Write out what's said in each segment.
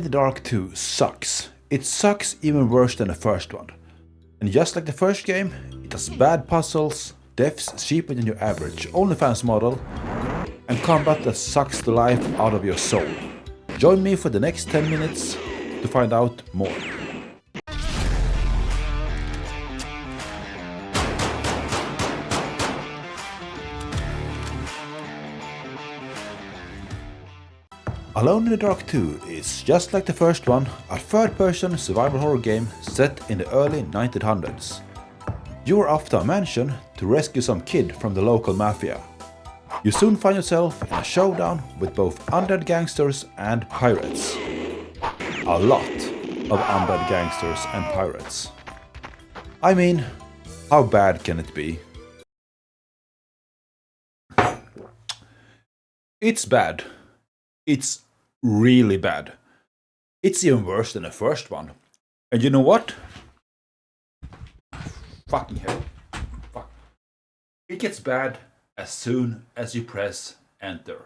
in the Dark 2 sucks. It sucks even worse than the first one. And just like the first game, it has bad puzzles, deaths cheaper than your average OnlyFans model, and combat that sucks the life out of your soul. Join me for the next 10 minutes to find out more. Alone in the Dark 2 is, just like the first one, a third-person survival horror game set in the early 1900s. You are off to a mansion to rescue some kid from the local mafia. You soon find yourself in a showdown with both undead gangsters and pirates. A lot of undead gangsters and pirates. I mean, how bad can it be? It's bad. It's really bad. It's even worse than the first one. And you know what? Fucking hell. Fuck. It gets bad as soon as you press enter.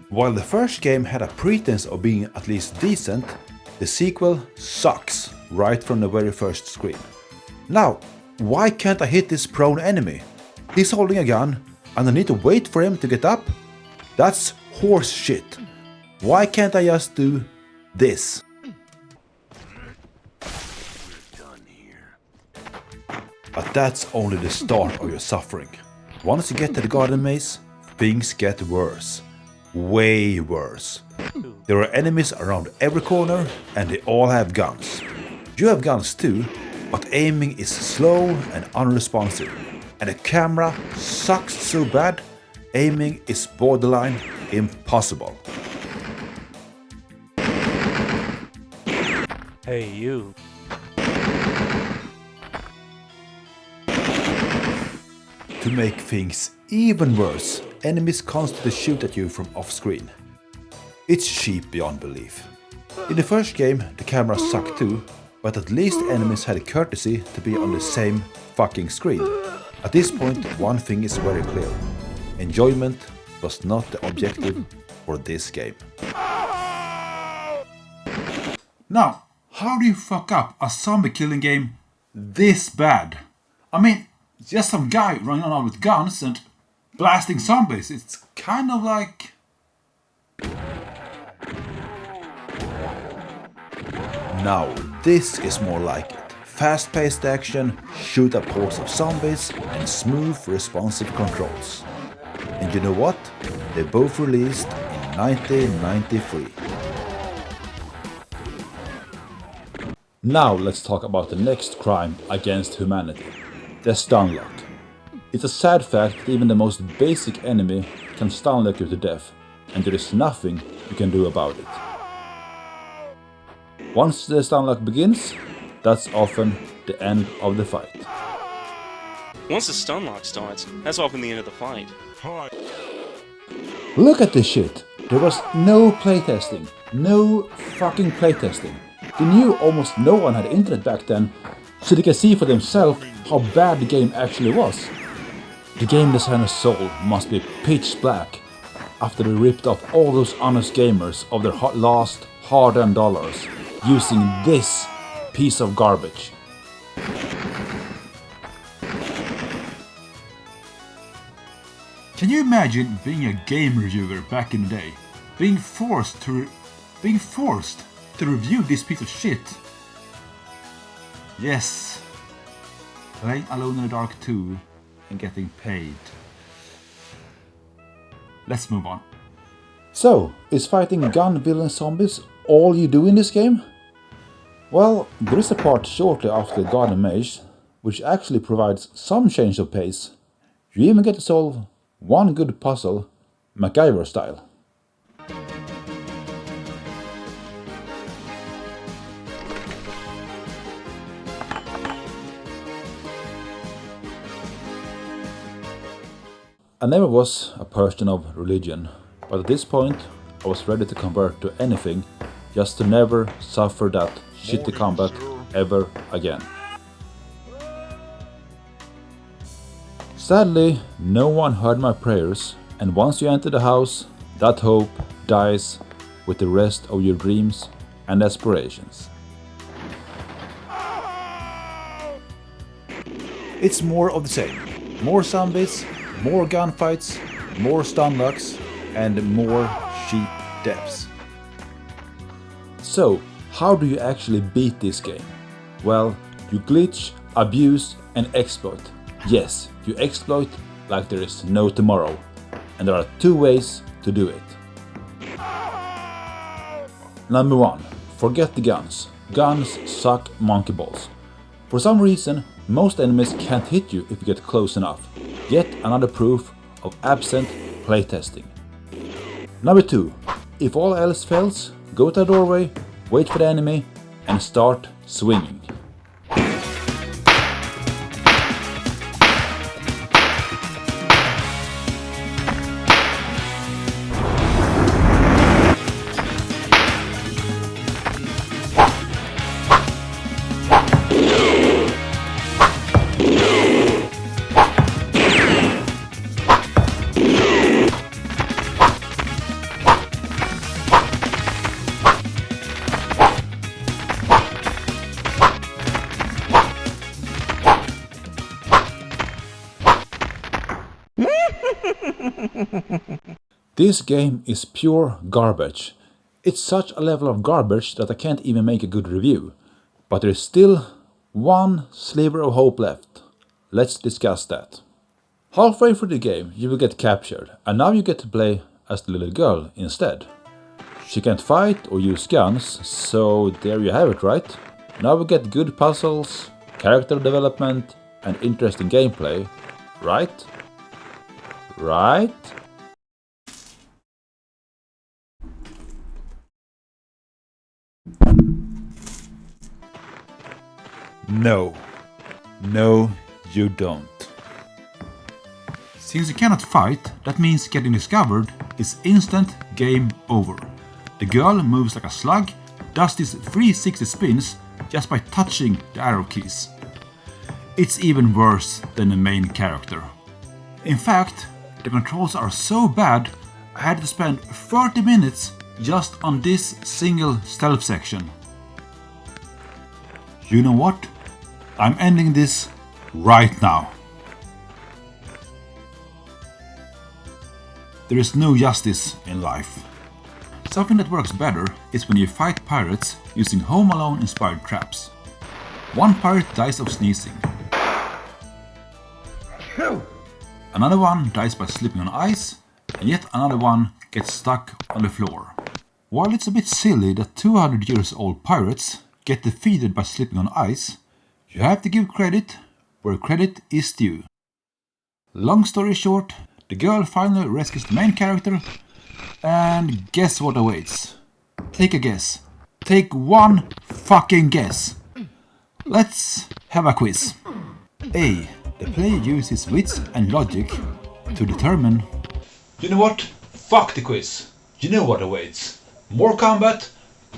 While the first game had a pretense of being at least decent, the sequel sucks right from the very first screen. Now, why can't I hit this prone enemy? He's holding a gun and I need to wait for him to get up? That's horse shit. Why can't I just do this? But that's only the start of your suffering. Once you get to the garden maze, things get worse. Way worse. There are enemies around every corner and they all have guns. You have guns too, but aiming is slow and unresponsive. And the camera sucks so bad, aiming is borderline impossible. Hey, you. To make things even worse, enemies constantly shoot at you from off-screen. It's cheap beyond belief. In the first game, the camera sucked too, but at least enemies had the courtesy to be on the same fucking screen. At this point, one thing is very clear. Enjoyment was not the objective for this game. Now, how do you fuck up a zombie killing game this bad? I mean, it's just some guy running around with guns and blasting zombies. It's kind of like... Now, this is more like it. Fast-paced action, shoot up hordes of zombies, and smooth, responsive controls. And you know what? They both released in 1993. Now let's talk about the next crime against humanity. The stunlock. It's a sad fact that even the most basic enemy can stunlock you to death, and there is nothing you can do about it. Once the stunlock begins, that's often the end of the fight. Once the stunlock starts, that's often the end of the fight. Look at this shit! There was no playtesting. No fucking playtesting. They knew almost no one had internet back then, so they could see for themselves how bad the game actually was. The game designer's soul must be pitch black after they ripped off all those honest gamers of their last hard-earned dollars using this piece of garbage. Can you imagine being a game reviewer back in the day? Being forced to review this piece of shit? Yes. Playing Alone in the Dark 2 and getting paid. Let's move on. So, is fighting gun villain zombies all you do in this game? Well, there is a part shortly after the garden maze, which actually provides some change of pace. You even get to solve one good puzzle, MacGyver style. I never was a person of religion, but at this point I was ready to convert to anything just to never suffer that shitty combat ever again. Sadly, no one heard my prayers, and once you enter the house, that hope dies with the rest of your dreams and aspirations. It's more of the same. More zombies, more gunfights, more stunlocks, and more cheap deaths. So, how do you actually beat this game? Well, you glitch, abuse, and exploit. Yes, you exploit like there is no tomorrow. And there are two ways to do it. Number 1. Forget the guns. Guns suck monkey balls. For some reason, most enemies can't hit you if you get close enough. Yet another proof of absent playtesting. Number 2. If all else fails, go to the doorway, wait for the enemy, and start swinging. This game is pure garbage. It's such a level of garbage that I can't even make a good review. But there is still one sliver of hope left. Let's discuss that. Halfway through the game you will get captured, and now you get to play as the little girl instead. She can't fight or use guns, so there you have it, right? Now we get good puzzles, character development, and interesting gameplay, right? Right? No. No, you don't. Since you cannot fight, that means getting discovered is instant game over. The girl moves like a slug, does these 360 spins just by touching the arrow keys. It's even worse than the main character. In fact, the controls are so bad I had to spend 30 minutes just on this single stealth section. You know what? I'm ending this right now. There is no justice in life. Something that works better is when you fight pirates using Home Alone inspired traps. One pirate dies of sneezing. Another one dies by slipping on ice, and yet another one gets stuck on the floor. While it's a bit silly that 200 years old pirates get defeated by slipping on ice, you have to give credit where credit is due. Long story short, the girl finally rescues the main character, and guess what awaits? Take a guess. Take one fucking guess. Let's have a quiz. A. The player uses wits and logic to determine... You know what? Fuck the quiz. You know what awaits. More combat,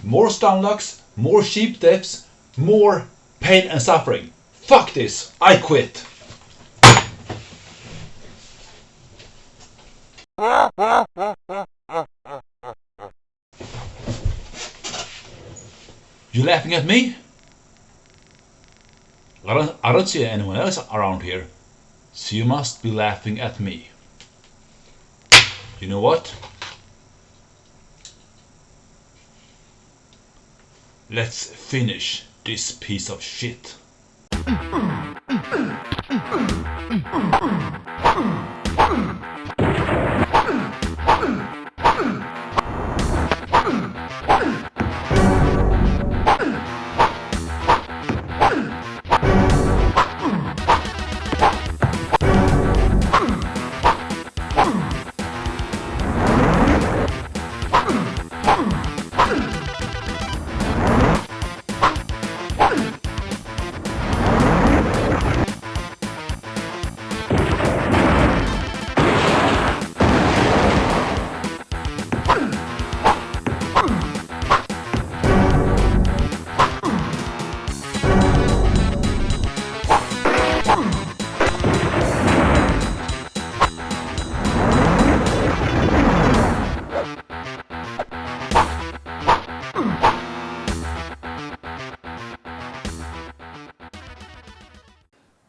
more stunlocks, more cheap deaths, more pain and suffering. Fuck this. I quit. You laughing at me? I don't see anyone else around here, so you must be laughing at me. You know what? Let's finish this piece of shit.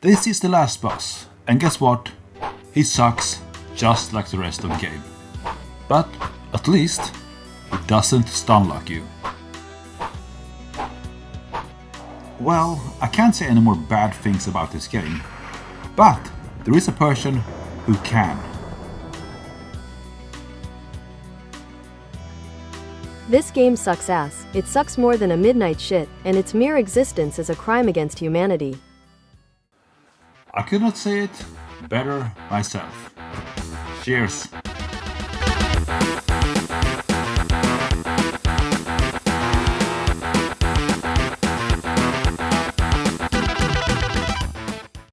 This is the last boss, and guess what? He sucks just like the rest of the game. But at least it doesn't stunlock you. Well, I can't say any more bad things about this game, but there is a person who can. This game sucks ass. It sucks more than a midnight shit, and its mere existence is a crime against humanity. I could not say it better myself. Cheers.